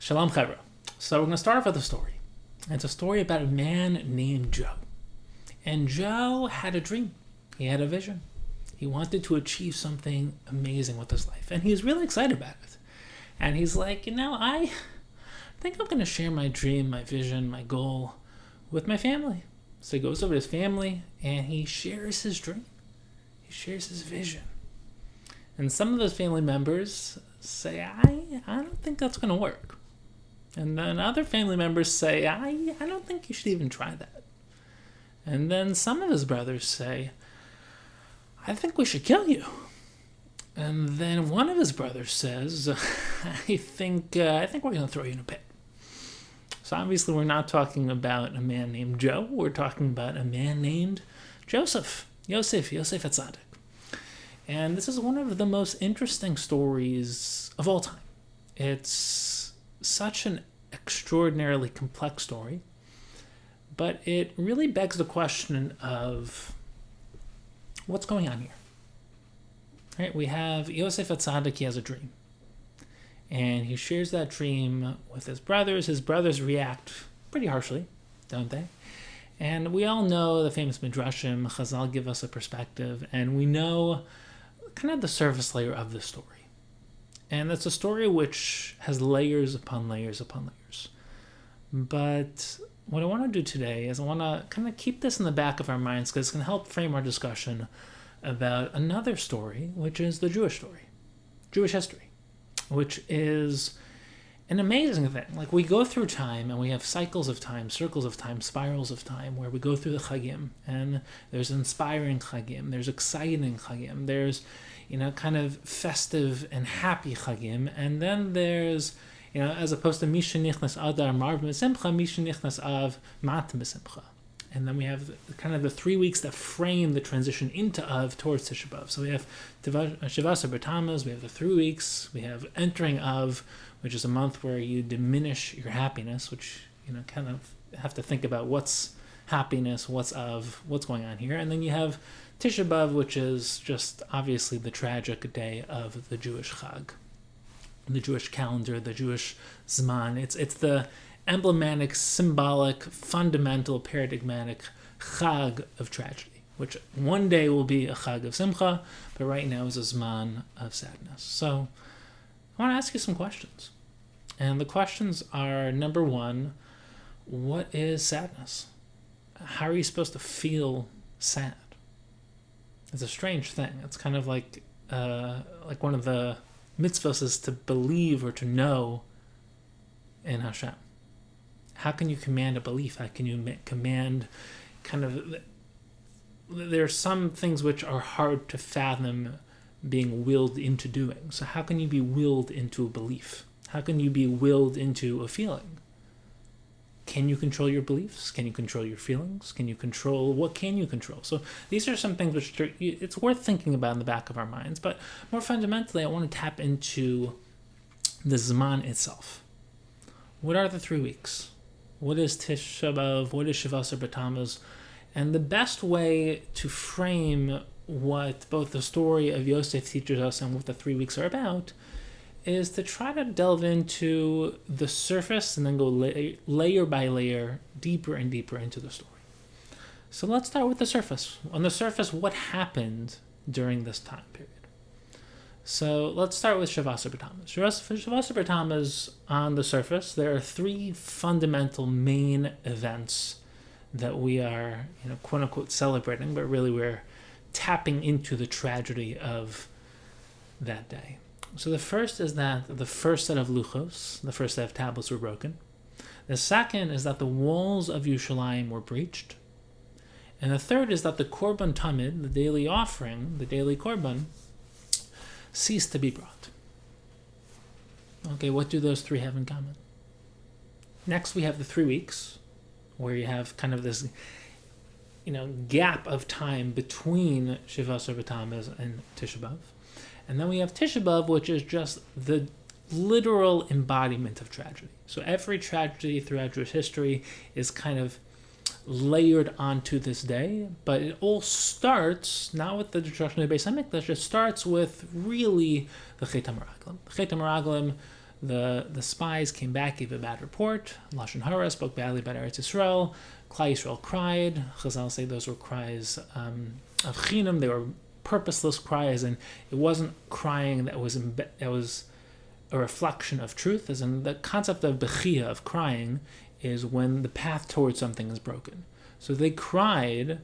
Shalom Chevra. So we're going to start off with a story. It's a story about a man named Joe. And Joe had a dream. He had a vision. He wanted to achieve something amazing with his life. And he was really excited about it. And he's like, I think I'm going to share my dream, my vision, my goal with my family. So he goes over to his family and he shares his dream. He shares his vision. And some of those family members say, I don't think that's going to work. And then other family members say, I don't think you should even try that. And then some of his brothers say, I think we should kill you. And then one of his brothers says, I think we're going to throw you in a pit. So obviously we're not talking about a man named Joe. We're talking about a man named Joseph Atzadik. And this is one of the most interesting stories of all time. It's such an extraordinarily complex story, but it really begs the question of what's going on here. Right? We have Yosef Atzadik. He has a dream, and he shares that dream with his brothers. His brothers react pretty harshly, don't they? And we all know the famous Midrashim. Chazal give us a perspective, and we know kind of the surface layer of the story. And it's a story which has layers upon layers upon layers. But what I want to do today is I want to kind of keep this in the back of our minds because it's going to help frame our discussion about another story, which is the Jewish story, Jewish history, which is an amazing thing. Like, we go through time and we have cycles of time, circles of time, spirals of time, where we go through the Chagim, and there's inspiring Chagim, there's exciting Chagim, there's, kind of festive and happy Chagim, and then there's, as opposed to Misha Nichnas Adar Marv Mesimcha, Misha Nichnas Av Mat Mesimcha. And then we have kind of the 3 weeks that frame the transition into Av towards Tisha B'Av. So we have Shivasa B'Tammuz, we have the 3 weeks, we have entering Av, which is a month where you diminish your happiness, which, kind of have to think about what's happiness, what's Av, what's going on here. And then you have Tisha B'Av, which is just obviously the tragic day of the Jewish Chag, the Jewish calendar, the Jewish Zman. It's the emblematic, symbolic, fundamental, paradigmatic Chag of tragedy, which one day will be a Chag of Simcha, but right now is a Zman of sadness. So I want to ask you some questions. And the questions are, number one, what is sadness? How are you supposed to feel sad? It's a strange thing. It's kind of like one of the mitzvahs is to believe or to know in Hashem. How can you command a belief? How can you command there are some things which are hard to fathom being willed into doing. So how can you be willed into a belief? How can you be willed into a feeling? Can you control your beliefs? Can you control your feelings? What can you control? So these are some things which it's worth thinking about in the back of our minds. But more fundamentally, I want to tap into the Zman itself. What are the 3 weeks? What is Tisha B'Av? What is Shivasa B'Tammuz? And the best way to frame what both the story of Yosef teaches us and what the 3 weeks are about is to try to delve into the surface and then go layer by layer, deeper and deeper into the story. So let's start with the surface. On the surface, what happened during this time period? So let's start with Shavasa B'Tammuz. Shavasa B'Tammuz, on the surface, there are 3 fundamental main events that we are, quote unquote, celebrating, but really we're tapping into the tragedy of that day. So the first is that the first set of luchos, the first set of tablets, were broken. The second is that the walls of Yerushalayim were breached. And the third is that the Korban Tamid, the daily offering, the daily Korban, ceased to be brought. Okay, what do those 3 have in common? Next, we have the 3 weeks, where you have kind of this, gap of time between Shivasa B'Tammuz and Tisha B'Av. And then we have Tisha B'Av, which is just the literal embodiment of tragedy. So every tragedy throughout Jewish history is kind of layered onto this day, but it all starts not with the destruction of the Beis Hamikdash. It starts with really the Chet HaMeraglim. The Chet HaMeraglim, The spies came back, gave a bad report. Lashon Hara, spoke badly about Eretz Yisrael. Klal Yisrael cried. Chazal say those were cries of chinam. They were purposeless cries, and it wasn't crying that was a reflection of truth. As in the concept of bechia, of crying, is when the path towards something is broken. So they cried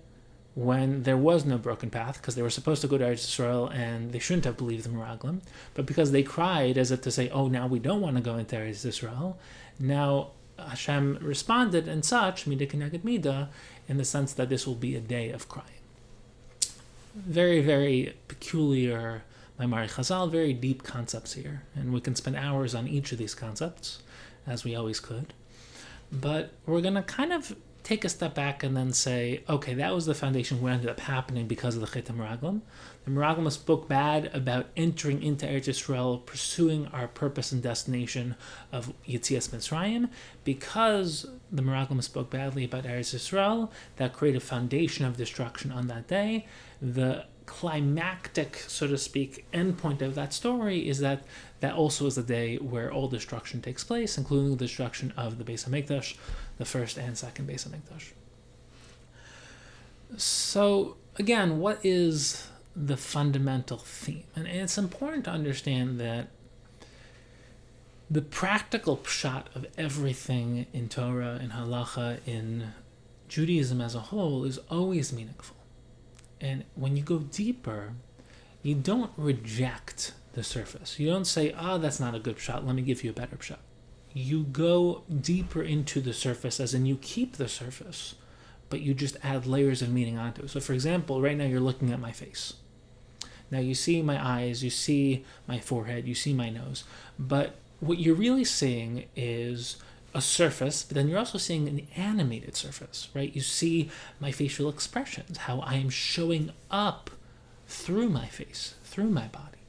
when there was no broken path, because they were supposed to go to Eretz Yisrael and they shouldn't have believed the Meraglim, but because they cried as if to say, oh, now we don't want to go into Eretz Yisrael, now Hashem responded in such, Midah Keneged Midah, in the sense that this will be a day of crying. Very, very peculiar Maimari Chazal, very deep concepts here, and we can spend hours on each of these concepts, as we always could. But we're going to kind of take a step back and then say, okay, that was the foundation what ended up happening because of the Chet HaMeraglim. The Meraglim spoke bad about entering into Eretz Yisrael, pursuing our purpose and destination of Yetzias Mitzrayim. Because the Meraglim spoke badly about Eretz Yisrael, that created a foundation of destruction on that day. The climactic, so to speak, endpoint of that story is that also is the day where all destruction takes place, including the destruction of the Beis HaMikdash, the first and second Beis HaMikdash. So, again, what is the fundamental theme? And it's important to understand that the practical pshat of everything in Torah, in Halacha, in Judaism as a whole is always meaningful. And when you go deeper, you don't reject the surface. You don't say, that's not a good pshat, let me give you a better pshat. You go deeper into the surface, as in you keep the surface, but you just add layers of meaning onto it. So for example, right now you're looking at my face. Now you see my eyes, you see my forehead, you see my nose, but what you're really seeing is a surface, but then you're also seeing an animated surface, right? You see my facial expressions, how I am showing up through my face, through my body.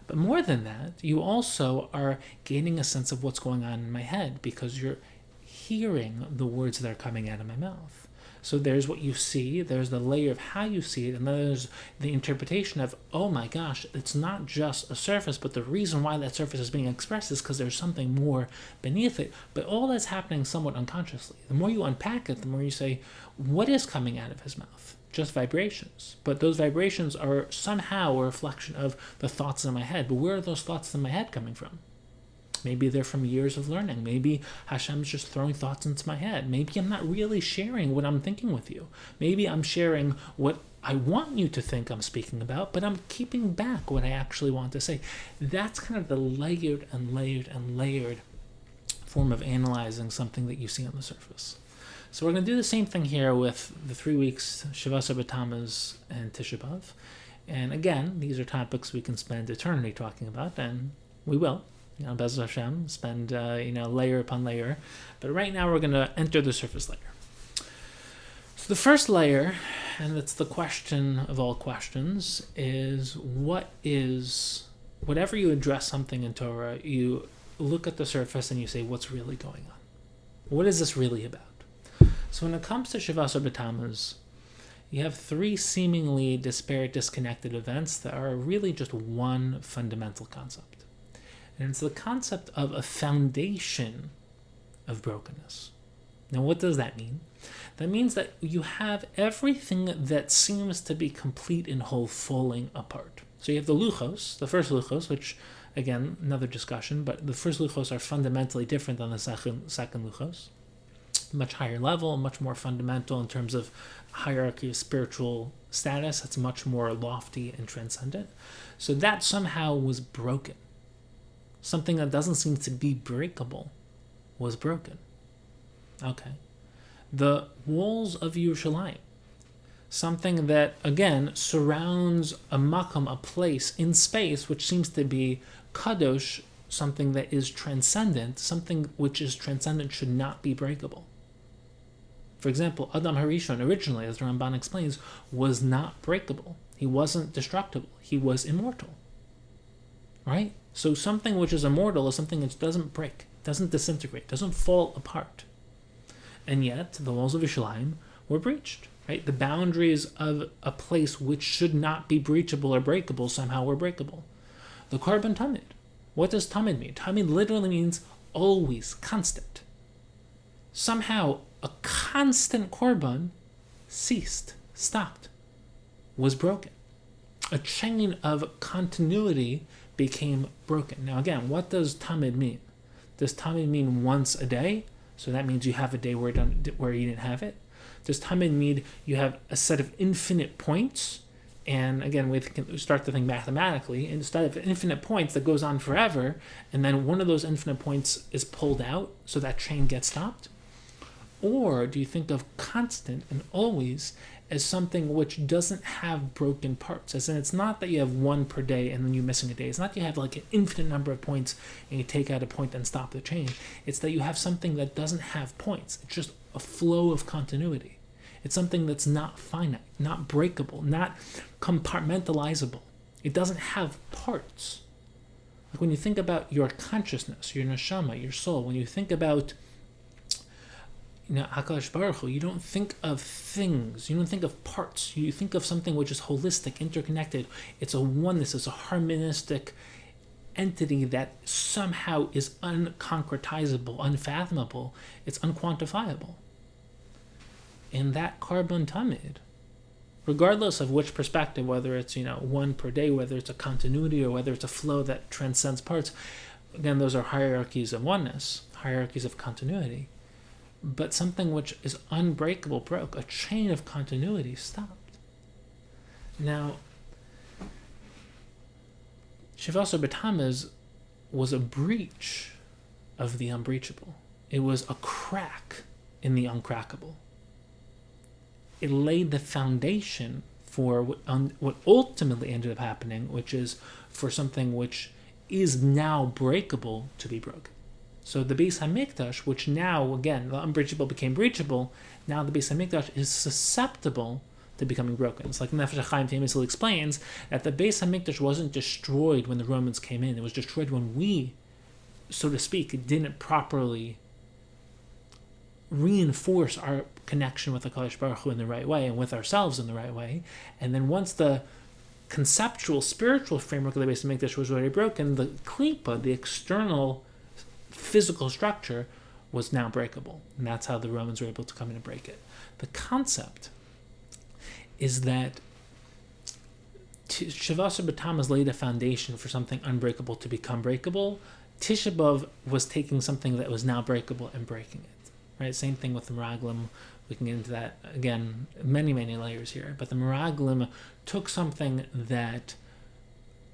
But more than that, you also are gaining a sense of what's going on in my head because you're hearing the words that are coming out of my mouth. So there's what you see, there's the layer of how you see it, and then there's the interpretation of, oh my gosh, it's not just a surface, but the reason why that surface is being expressed is because there's something more beneath it. But all that's happening somewhat unconsciously. The more you unpack it, the more you say, what is coming out of his mouth? Just vibrations. But those vibrations are somehow a reflection of the thoughts in my head. But where are those thoughts in my head coming from? Maybe they're from years of learning. Maybe Hashem's just throwing thoughts into my head. Maybe I'm not really sharing what I'm thinking with you. Maybe I'm sharing what I want you to think I'm speaking about, but I'm keeping back what I actually want to say. That's kind of the layered and layered and layered form of analyzing something that you see on the surface. So we're going to do the same thing here with the 3 weeks, Shavasar B'Tammuz and Tisha B'Av. And again, these are topics we can spend eternity talking about, and we will. Be'ez Hashem, spend layer upon layer. But right now we're going to enter the surface layer. So the first layer, and it's the question of all questions, is whatever you address something in Torah, you look at the surface and you say, what's really going on? What is this really about? So when it comes to Shavasar B'Tammuz, you have 3 seemingly disparate, disconnected events that are really just one fundamental concept. And it's the concept of a foundation of brokenness. Now, what does that mean? That means that you have everything that seems to be complete and whole falling apart. So you have the luchos, the first luchos, which, again, another discussion, but the first luchos are fundamentally different than the second luchos. Much higher level, much more fundamental in terms of hierarchy of spiritual status. It's much more lofty and transcendent. So that somehow was broken. Something that doesn't seem to be breakable was broken. Okay. The walls of Yerushalayim. Something that, again, surrounds a makam, a place in space, which seems to be kadosh, something that is transcendent, something which is transcendent should not be breakable. For example, Adam Harishon, originally, as the Ramban explains, was not breakable. He wasn't destructible. He was immortal. Right? So something which is immortal is something which doesn't break, doesn't disintegrate, doesn't fall apart. And yet, the walls of Yerushalayim were breached. Right? The boundaries of a place which should not be breachable or breakable somehow were breakable. The Korban Tamid. What does tamid mean? Tamid literally means always, constant. Somehow, a constant korban ceased, stopped, was broken. A chain of continuity became broken. Now again, what does tamid mean? Does tamid mean once a day? So that means you have a day where you didn't have it. Does tamid mean you have a set of infinite points? And again, we can start to think mathematically. Instead of infinite points that goes on forever, and then one of those infinite points is pulled out, so that chain gets stopped? Or do you think of constant and always as something which doesn't have broken parts? As in, it's not that you have one per day and then you're missing a day. It's not that you have like an infinite number of points and you take out a point and stop the chain. It's that you have something that doesn't have points. It's just a flow of continuity. It's something that's not finite, not breakable, not compartmentalizable. It doesn't have parts. Like when you think about your consciousness, your neshama, your soul, when you think about HaKadosh Baruch Hu, you don't think of things, you don't think of parts, you think of something which is holistic, interconnected. It's a oneness, it's a harmonistic entity that somehow is unconcretizable, unfathomable, it's unquantifiable. In that korban tamid, regardless of which perspective, whether it's one per day, whether it's a continuity, or whether it's a flow that transcends parts, again, those are hierarchies of oneness, hierarchies of continuity. But something which is unbreakable broke. A chain of continuity stopped. Now, Shivasa B'Tamuz was a breach of the unbreachable. It was a crack in the uncrackable. It laid the foundation for what ultimately ended up happening, which is for something which is now breakable to be broken. So the Beis HaMikdash, which now, again, the unbreachable became breachable, now the Beis HaMikdash is susceptible to becoming broken. It's like Nefesh HaChaim famously explains that the Beis HaMikdash wasn't destroyed when the Romans came in. It was destroyed when we, so to speak, didn't properly reinforce our connection with the HaKadosh Baruch Hu in the right way and with ourselves in the right way. And then once the conceptual, spiritual framework of the Beis HaMikdash was already broken, the klipa, the external physical structure, was now breakable. And that's how the Romans were able to come in and break it. The concept is that Shavasar B'Tamuz laid a foundation for something unbreakable to become breakable. Tisha B'Av was taking something that was now breakable and breaking it. Right? Same thing with the Meraglim. We can get into that again, many, many layers here. But the Meraglim took something that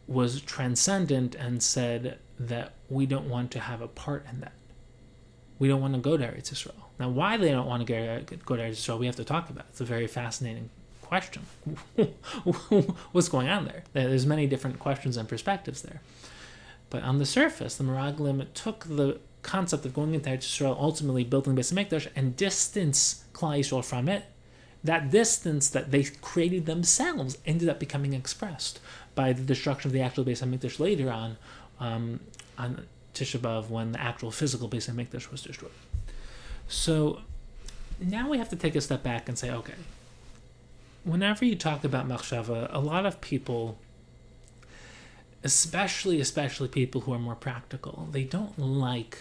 was transcendent and said that we don't want to have a part in that. We don't want to go to Eretz Yisrael. Now, why they don't want to go to Eretz Yisrael, we have to talk about. It's a very fascinating question. What's going on there? There's many different questions and perspectives there. But on the surface, the Meraglim took the concept of going into Eretz Yisrael, ultimately building Beis HaMikdash, and distance Klal Yisrael from it. That distance that they created themselves ended up becoming expressed by the destruction of the actual Beis HaMikdash later on Tisha B'Av, when the actual physical Beis HaMikdash was destroyed. So now we have to take a step back and say, okay, whenever you talk about machshava, a lot of people, especially people who are more practical, they don't like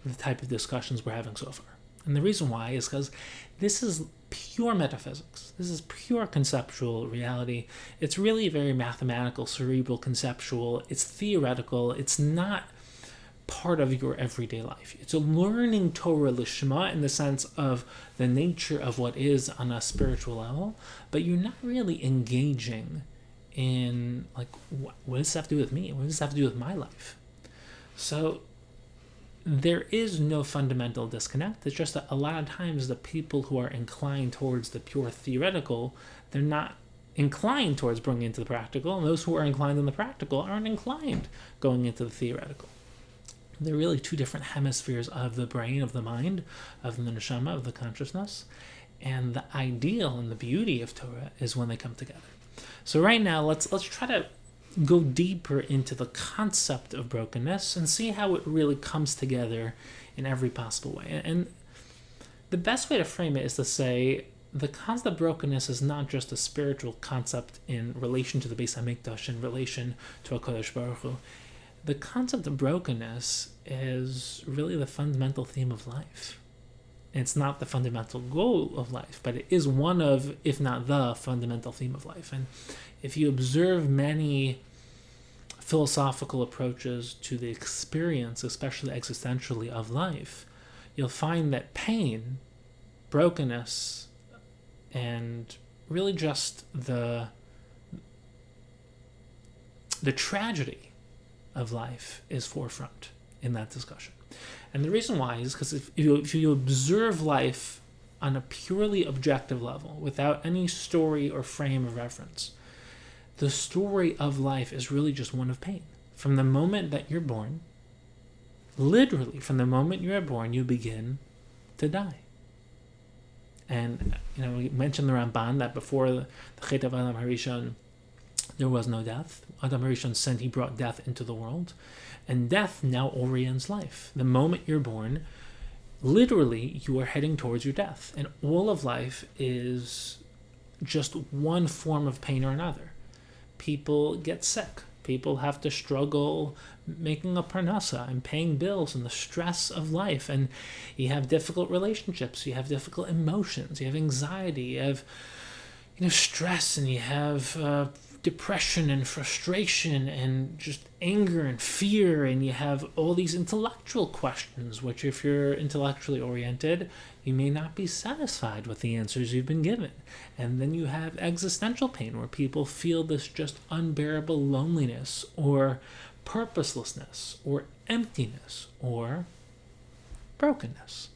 the type of discussions we're having so far. And the reason why is because this is pure metaphysics. This is pure conceptual reality. It's really very mathematical, cerebral, conceptual. It's theoretical. It's not part of your everyday life. It's a learning Torah lishma in the sense of the nature of what is on a spiritual level, but you're not really engaging in, like, what does this have to do with me? What does this have to do with my life? So there is no fundamental disconnect. It's just that a lot of times the people who are inclined towards the pure theoretical, they're not inclined towards bringing into the practical, and those who are inclined in the practical aren't inclined going into the theoretical. They're really two different hemispheres of the brain, of the mind, of the neshama, of the consciousness. And the ideal and the beauty of Torah is when they come together. So right now, let's try to go deeper into the concept of brokenness and see how it really comes together in every possible way. And the best way to frame it is to say the concept of brokenness is not just a spiritual concept in relation to the Beis HaMikdash, in relation to HaKadosh Baruch Hu. the concept of brokenness is really the fundamental theme of life. It's not the fundamental goal of life, but it is one of, if not the fundamental theme of life. And if you observe many philosophical approaches to the experience, especially existentially, of life, you'll find that pain, brokenness, and really just the tragedy of life is forefront in that discussion. And the reason why is because if you observe life on a purely objective level, without any story or frame of reference, the story of life is really just one of pain. From the moment that you're born, literally from the moment you're born, you begin to die. And, we mentioned the Ramban that before the Chet of Adam Harishon, there was no death. Adam Harishon sinned, he brought death into the world. And death now orients life. The moment you're born, literally, you are heading towards your death. And all of life is just one form of pain or another. People get sick. People have to struggle making a parnasa and paying bills and the stress of life. And you have difficult relationships. You have difficult emotions. You have anxiety. You have stress, and you have depression and frustration and just anger and fear, and you have all these intellectual questions, which if you're intellectually oriented, you may not be satisfied with the answers you've been given. And then you have existential pain, where people feel this just unbearable loneliness or purposelessness or emptiness or brokenness.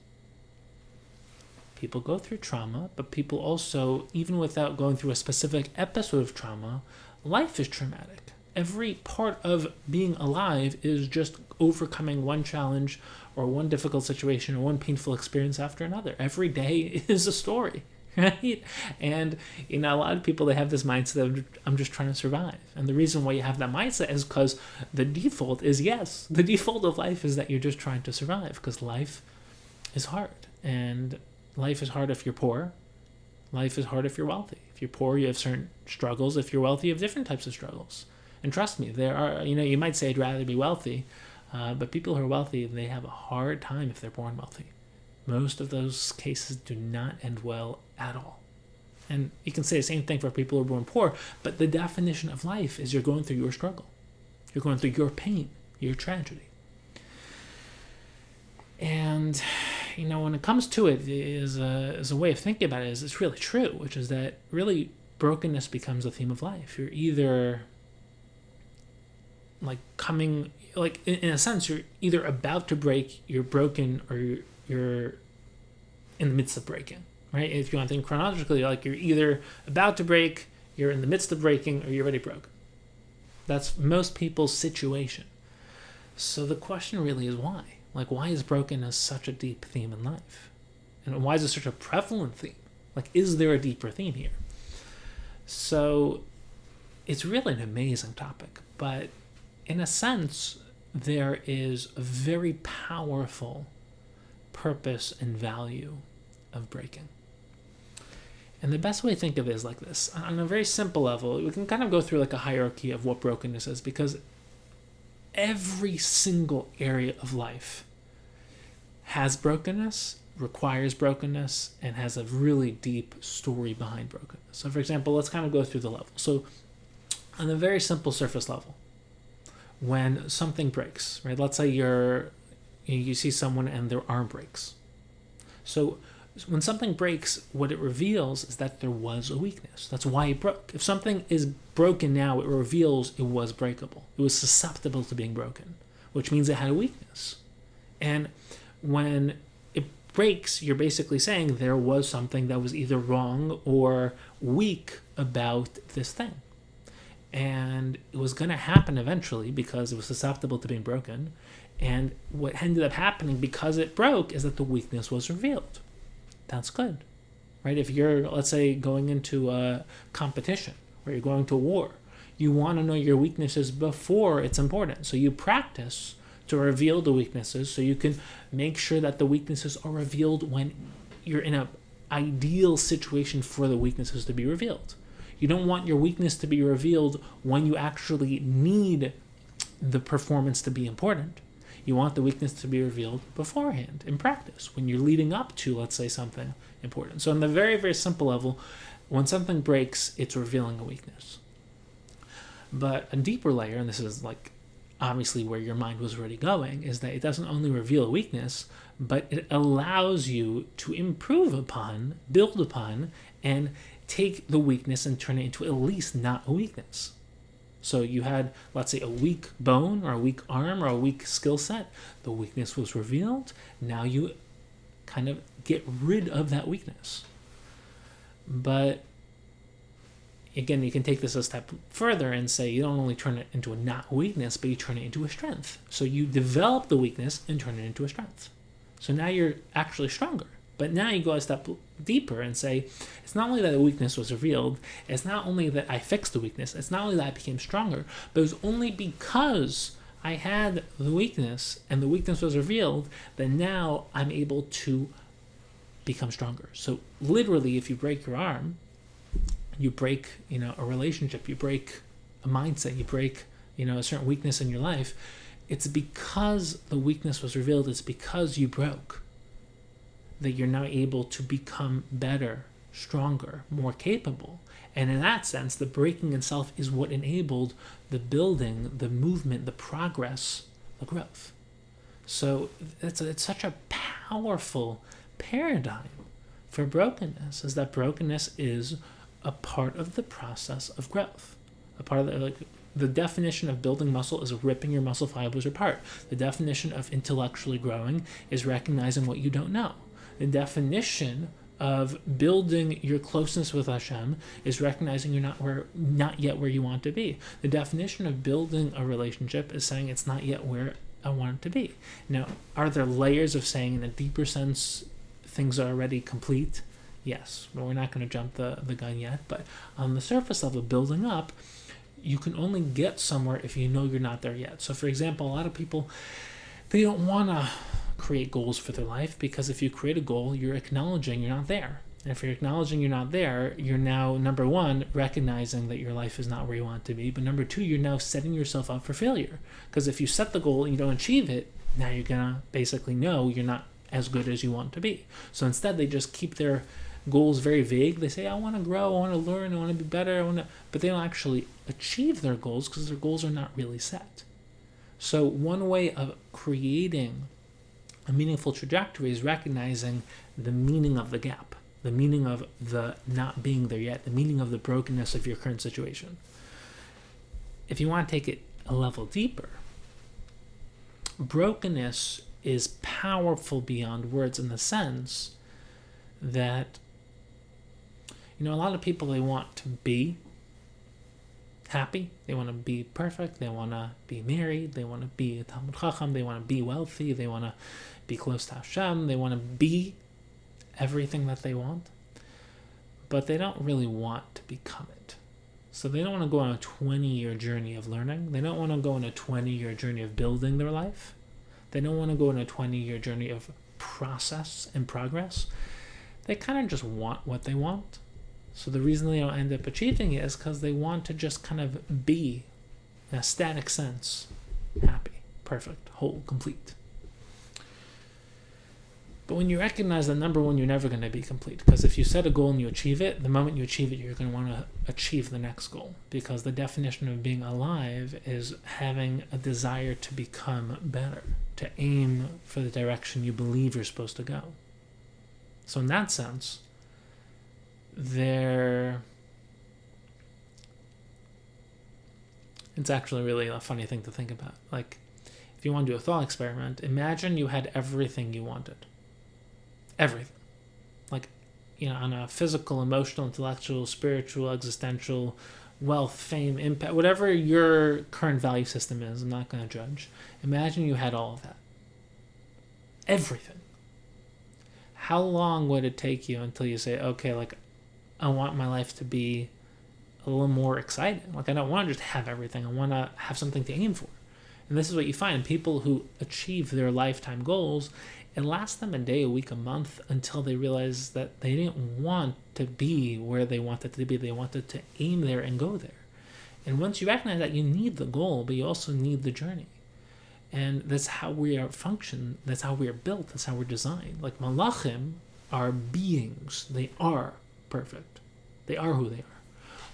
People go through trauma, but people also, even without going through a specific episode of trauma, life is traumatic. Every part of being alive is just overcoming one challenge or one difficult situation or one painful experience after another. Every day is a story, right? And a lot of people, they have this mindset of, I'm just trying to survive. And the reason why you have that mindset is because the default is, yes, the default of life is that you're just trying to survive, because life is hard. And life is hard if you're poor. Life is hard if you're wealthy. If you're poor, you have certain struggles. If you're wealthy, you have different types of struggles. And trust me, there are, you might say I'd rather be wealthy, but people who are wealthy, they have a hard time if they're born wealthy. Most of those cases do not end well at all. And you can say the same thing for people who are born poor, but the definition of life is you're going through your struggle. You're going through your pain, your tragedy. And when it comes to it, is a way of thinking about it, is it's really true, which is that really brokenness becomes a theme of life. You're either in a sense, you're either about to break, you're broken, or you're in the midst of breaking, right? If you want to think chronologically, you're either about to break, you're in the midst of breaking, or you're already broken. That's most people's situation. So the question really is why? Why is brokenness such a deep theme in life? And why is it such a prevalent theme? Is there a deeper theme here? So it's really an amazing topic, but in a sense, there is a very powerful purpose and value of breaking. And the best way to think of it is like this. On a very simple level, we can kind of go through a hierarchy of what brokenness is, because every single area of life has brokenness, requires brokenness, and has a really deep story behind brokenness. So for example, let's kind of go through the level. So on a very simple surface level, when something breaks, right? Let's say you see someone and their arm breaks. So when something breaks, what it reveals is that there was a weakness. That's why it broke. If something is broken now, it reveals it was breakable. It was susceptible to being broken, which means it had a weakness. And when it breaks, you're basically saying there was something that was either wrong or weak about this thing. And it was going to happen eventually because it was susceptible to being broken. And what ended up happening because it broke is that the weakness was revealed. That's good, right? If you're, let's say, going into a competition or you're going to war, you want to know your weaknesses before it's important. So you practice to reveal the weaknesses so you can make sure that the weaknesses are revealed when you're in an ideal situation for the weaknesses to be revealed. You don't want your weakness to be revealed when you actually need the performance to be important. You want the weakness to be revealed beforehand in practice when you're leading up to, let's say, something important. So on the very, very simple level, when something breaks, it's revealing a weakness. But a deeper layer, and this is like obviously where your mind was already going, is that it doesn't only reveal a weakness, but it allows you to improve upon, build upon, and take the weakness and turn it into at least not a weakness. So you had, let's say, a weak bone or a weak arm or a weak skill set. The weakness was revealed. Now you kind of get rid of that weakness. But again, you can take this a step further and say you don't only turn it into a not weakness, but you turn it into a strength. So you develop the weakness and turn it into a strength. So now you're actually stronger. But now you go a step deeper and say, it's not only that the weakness was revealed, it's not only that I fixed the weakness, it's not only that I became stronger, but it was only because I had the weakness and the weakness was revealed that now I'm able to become stronger. So literally, if you break your arm, you break, a relationship, you break a mindset, you break, a certain weakness in your life, it's because the weakness was revealed, it's because you broke, that you're now able to become better, stronger, more capable. And in that sense, the breaking itself is what enabled the building, the movement, the progress, the growth. So it's such a powerful paradigm for brokenness, is that brokenness is a part of the process of growth. A part of the definition of building muscle is ripping your muscle fibers apart. The definition of intellectually growing is recognizing what you don't know. The definition of building your closeness with Hashem is recognizing you're not yet where you want to be. The definition of building a relationship is saying it's not yet where I want it to be. Now, are there layers of saying in a deeper sense things are already complete? Yes, but we're not going to jump the gun yet. But on the surface level, building up, you can only get somewhere if you know you're not there yet. So, for example, a lot of people, they don't want to create goals for their life, because if you create a goal, you're acknowledging you're not there. And if you're acknowledging you're not there, you're now, number one, recognizing that your life is not where you want it to be. But number two, you're now setting yourself up for failure. Because if you set the goal and you don't achieve it, now you're going to basically know you're not as good as you want to be. So instead, they just keep their goals very vague. They say, I want to grow, I want to learn, I want to be better, but they don't actually achieve their goals because their goals are not really set. So one way of creating a meaningful trajectory is recognizing the meaning of the gap, the meaning of the not being there yet, the meaning of the brokenness of your current situation. If you want to take it a level deeper, brokenness is powerful beyond words in the sense that, a lot of people, they want to be happy, they want to be perfect, they want to be married, they want to be a Talmud Chacham, they want to be wealthy, they want to be close to Hashem, they want to be everything that they want, but they don't really want to become it. So they don't want to go on a 20-year journey of learning, they don't want to go on a 20-year journey of building their life, they don't want to go on a 20-year journey of process and progress. They kind of just want what they want. So the reason they don't end up achieving it is because they want to just kind of be, in a static sense, happy, perfect, whole, complete. But when you recognize that, number one, you're never going to be complete. Because if you set a goal and you achieve it, the moment you achieve it, you're going to want to achieve the next goal. Because the definition of being alive is having a desire to become better, to aim for the direction you believe you're supposed to go. So in that sense, it's actually really a funny thing to think about. Like, if you want to do a thought experiment, imagine you had everything you wanted. Everything. Like, on a physical, emotional, intellectual, spiritual, existential, wealth, fame, impact, whatever your current value system is, I'm not going to judge. Imagine you had all of that. Everything. How long would it take you until you say, okay, like, I want my life to be a little more exciting. Like, I don't want to just have everything. I want to have something to aim for. And this is what you find. People who achieve their lifetime goals, it lasts them a day, a week, a month, until they realize that they didn't want to be where they wanted to be. They wanted to aim there and go there. And once you recognize that, you need the goal, but you also need the journey. And that's how we are function. That's how we are built. That's how we're designed. Like malachim are beings. They are perfect. They are who they are.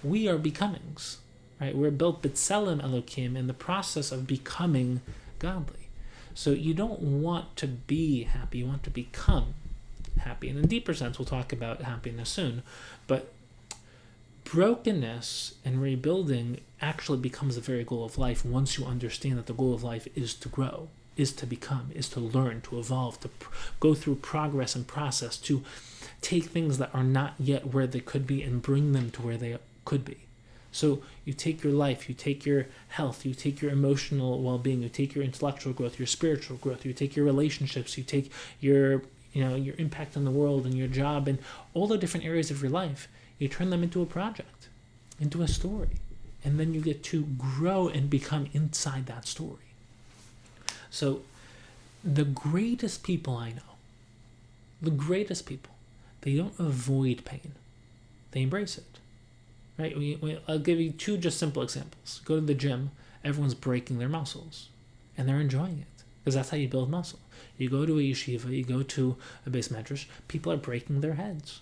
We are becomings, right? We're built b'tselem Elokim in the process of becoming godly. So you don't want to be happy. You want to become happy. And in a deeper sense, we'll talk about happiness soon. But brokenness and rebuilding actually becomes the very goal of life once you understand that the goal of life is to grow, is to become, is to learn, to evolve, to go through progress and process, to take things that are not yet where they could be and bring them to where they could be. So you take your life, you take your health, you take your emotional well-being, you take your intellectual growth, your spiritual growth, you take your relationships, you take your impact on the world and your job and all the different areas of your life. You turn them into a project, into a story, and then you get to grow and become inside that story. So the greatest people I know, they don't avoid pain. They embrace it, right? I'll give you two just simple examples. Go to the gym, everyone's breaking their muscles, and they're enjoying it, because that's how you build muscle. You go to a yeshiva, you go to a base medrash, people are breaking their heads.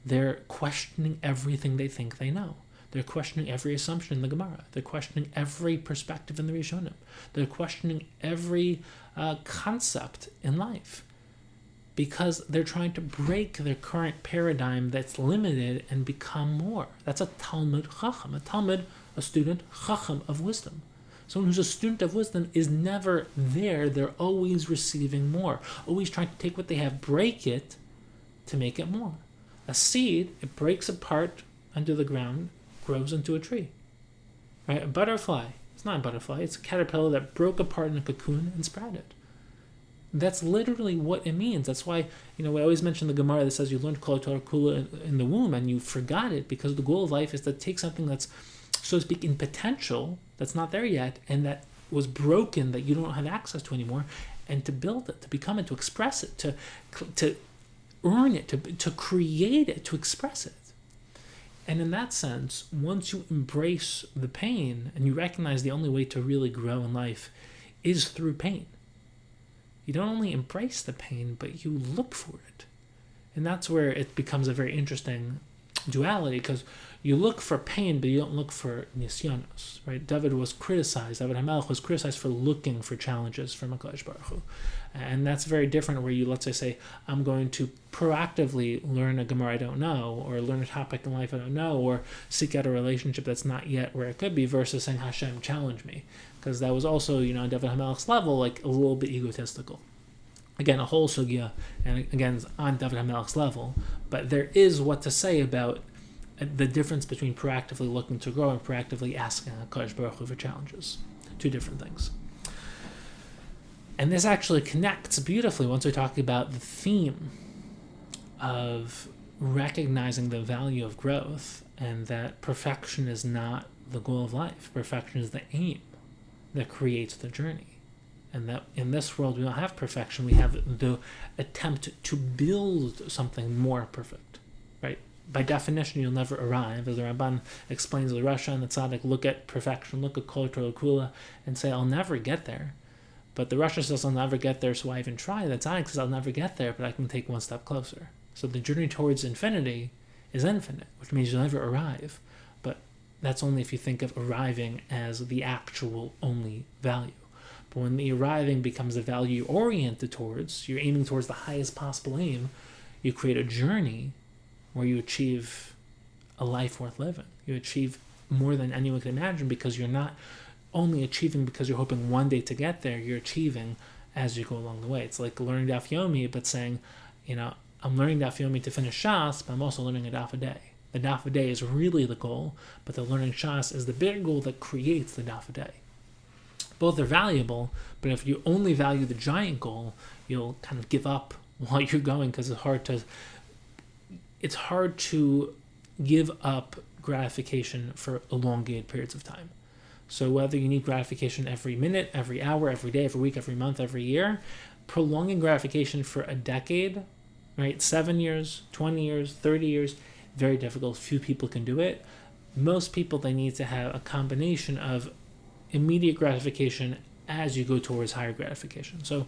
They're questioning everything they think they know. They're questioning every assumption in the Gemara. They're questioning every perspective in the Rishonim. They're questioning every concept in life because they're trying to break their current paradigm that's limited and become more. That's a Talmud Chacham. A student Chacham of wisdom. Someone who's a student of wisdom is never there. They're always receiving more, always trying to take what they have, break it to make it more. A seed, it breaks apart under the ground, grows into a tree. Right? A butterfly, it's not a butterfly, it's a caterpillar that broke apart in a cocoon and sprouted. That's literally what it means. That's why, we always mention the Gemara that says you learned Kol Torah Kula in the womb and you forgot it, because the goal of life is to take something that's, so to speak, in potential, that's not there yet, and that was broken, that you don't have access to anymore, and to build it, to become it, to express it, to earn it, to create it, to express it. And in that sense, once you embrace the pain and you recognize the only way to really grow in life is through pain, you don't only embrace the pain, but you look for it. And that's where it becomes a very interesting duality, because you look for pain, but you don't look for nisyanos, right? David HaMelech was criticized for looking for challenges from HaKadosh Baruch Hu. And that's very different, where you, let's say, I'm going to proactively learn a Gemara I don't know, or learn a topic in life I don't know, or seek out a relationship that's not yet where it could be, versus saying, Hashem, challenge me. Because that was also, on David HaMelech's level, like a little bit egotistical. Again, a whole sugya, and again, on David HaMelech's level, but there is what to say about the difference between proactively looking to grow and proactively asking HaKadosh Baruch Hu for challenges. Two different things. And this actually connects beautifully once we talk about the theme of recognizing the value of growth, and that perfection is not the goal of life. Perfection is the aim that creates the journey. And that in this world we don't have perfection, we have the attempt to build something more perfect, right? By definition, you'll never arrive. As the Ramban explains, the Rasha and the Tzaddik look at perfection, look at Kol Torah Kula, and say, I'll never get there. But the Rasha says, I'll never get there, so I even try. The Tzaddik says, I'll never get there, but I can take one step closer. So the journey towards infinity is infinite, which means you'll never arrive. But that's only if you think of arriving as the actual only value. But when the arriving becomes a value you're oriented towards, you're aiming towards the highest possible aim, you create a journey where you achieve a life worth living. You achieve more than anyone can imagine, because you're not only achieving because you're hoping one day to get there, you're achieving as you go along the way. It's like learning Daf Yomi, but saying, I'm learning Daf Yomi to finish Shas, but I'm also learning a Daf a day. The Daf a day is really the goal, but the learning Shas is the bigger goal that creates the Daf a day. Both are valuable, but if you only value the giant goal, you'll kind of give up while you're going, because it's hard to give up gratification for elongated periods of time. So whether you need gratification every minute, every hour, every day, every week, every month, every year, prolonging gratification for a decade, right? 7 years, 20 years, 30 years, very difficult. Few people can do it. most people, they need to have a combination of immediate gratification as you go towards higher gratification. So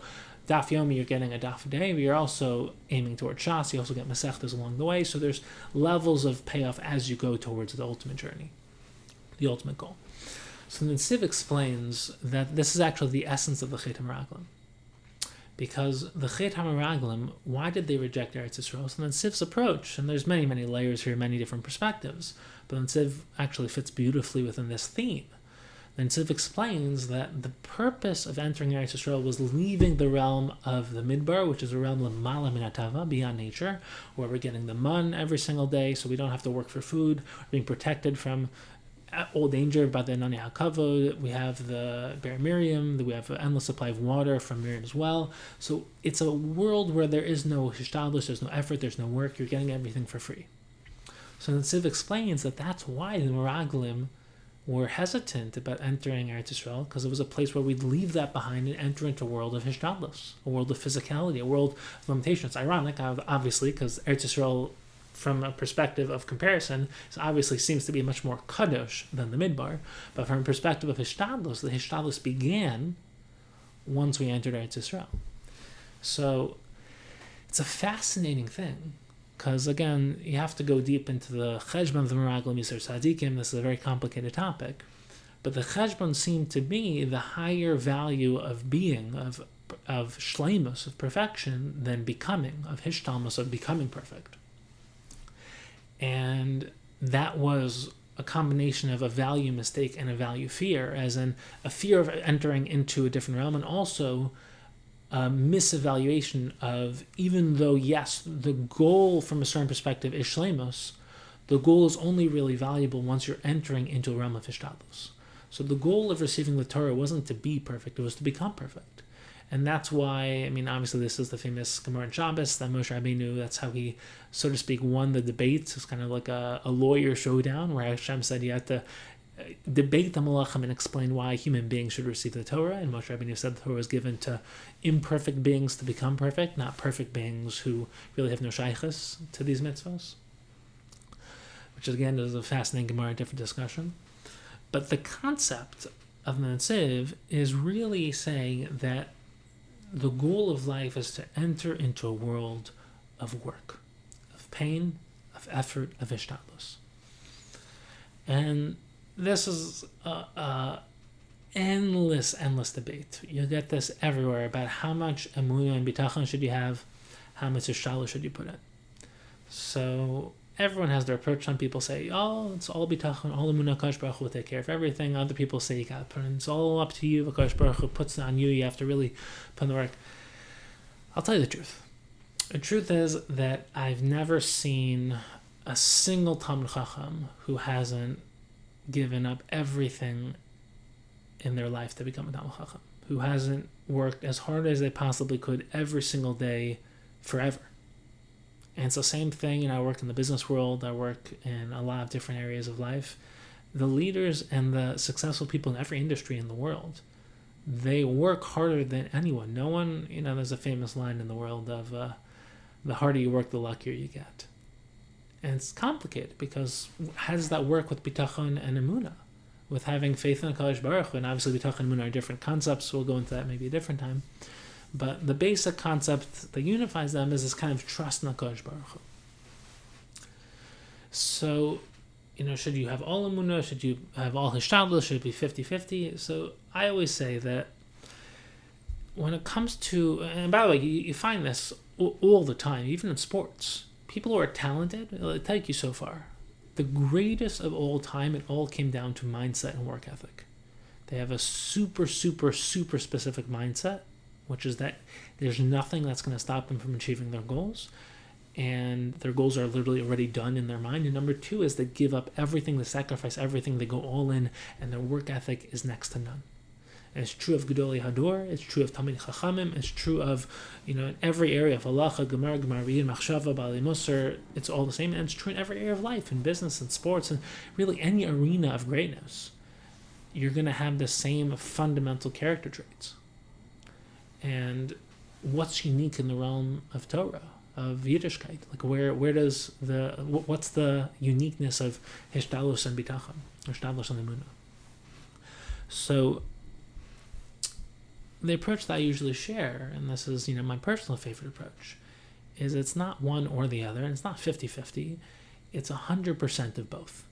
daf yomi, you're getting a daf a day, but you're also aiming towards shas. You also get masechtas along the way. So there's levels of payoff as you go towards the ultimate journey, the ultimate goal. So the Netziv explains that this is actually the essence of the Chet HaMeraglim. Because the Chet HaMeraglim, why did they reject Eretz Yisrael? So the Netziv's approach, and there's many, many layers here, many different perspectives, but the Netziv actually fits beautifully within this theme. The Netziv explains that the purpose of entering Eretz Yisrael was leaving the realm of the Midbar, which is a realm l'mala min hatava, beyond nature, where we're getting the mun every single day, so we don't have to work for food, we're being protected from all danger by the Nani HaKavod. We have the Ber Miriam, we have an endless supply of water from Miriam as well. So it's a world where there is no hishtadlus, there's no effort, there's no work, you're getting everything for free. So the Netziv explains that that's why the Meraglim were hesitant about entering Eretz Yisrael, because it was a place where we'd leave that behind and enter into a world of hishtadlus, a world of physicality, a world of limitation. It's ironic, obviously, because Eretz Yisrael, from a perspective of comparison, it obviously seems to be much more kadosh than the Midbar, but from a perspective of hishtadlus, the hishtadlus began once we entered Eretz Yisrael. So it's a fascinating thing, because again, you have to go deep into the cheshbon of the Meraglim Yisur Tzadikim. This is a very complicated topic, but the cheshbon seemed to be the higher value of being, of shleimus, of perfection, than becoming, of hishtalmus, of becoming perfect. And that was a combination of a value mistake and a value fear, as in a fear of entering into a different realm, and also a misevaluation of, even though, yes, the goal from a certain perspective is shleimus, the goal is only really valuable once you're entering into a realm of hishtadlus. So the goal of receiving the Torah wasn't to be perfect, it was to become perfect. And that's why, obviously this is the famous Gemara in Shabbos, that Moshe Rabbeinu, that's how he, so to speak, won the debates. It's kind of like a lawyer showdown, where Hashem said you had to debate the malachim and explain why human beings should receive the Torah. And Moshe Rabbeinu said the Torah was given to imperfect beings to become perfect, not perfect beings who really have no shaychus to these mitzvahs. Which again is a fascinating Gemara, different discussion. But the concept of the Netziv is really saying that the goal of life is to enter into a world of work, of pain, of effort, of hishtadlus. And this is a endless debate. You get this everywhere about how much emunah and bitachon should you have, how much hishtadlus should you put in. So everyone has their approach. Some people say, oh, it's all bitachon, all emunah, Kadosh Baruch Hu will take care of everything. Other people say you got to put in, it's all up to you, Kadosh Baruch Hu puts it on you, you have to really put in the work. I'll tell you the truth. The truth is that I've never seen a single Talmid Chacham who hasn't given up everything in their life to become a Talmid Chacham, who hasn't worked as hard as they possibly could every single day forever. And it's the same thing, I work in the business world, I work in a lot of different areas of life. The leaders and the successful people in every industry in the world, they work harder than anyone. No one, there's a famous line in the world of the harder you work, the luckier you get. And it's complicated, because how does that work with bitachon and emunah? With having faith in Kadosh Baruch Hu, and obviously bitachon and emunah are different concepts, we'll go into that maybe a different time. But the basic concept that unifies them is this kind of trust in Kadosh Baruch Hu. So, should you have all emunah? Should you have all hishtadlus? Should it be 50-50? So I always say that when it comes to, and by the way, you find this all the time, even in sports. People who are talented, it'll take you so far. The greatest of all time, it all came down to mindset and work ethic. They have a super specific mindset, which is that there's nothing that's going to stop them from achieving their goals. And their goals are literally already done in their mind. And number two is they give up everything, they sacrifice everything, they go all in, and their work ethic is next to none. And it's true of Gedolei Hador, it's true of Talmid Chachamim, it's true of, in every area of halacha, gemara, Riyun, machshava, balei musar, it's all the same. And it's true in every area of life, in business, in sports, and really any arena of greatness. You're going to have the same fundamental character traits. And what's unique in the realm of Torah of Yiddishkeit? Like where does what's the uniqueness of Hishdalus and Bitachon, Hishdalus and Emunah? So the approach that I usually share, and this is my personal favorite approach, is it's not one or the other, and it's not 50-50, it's 100% of both.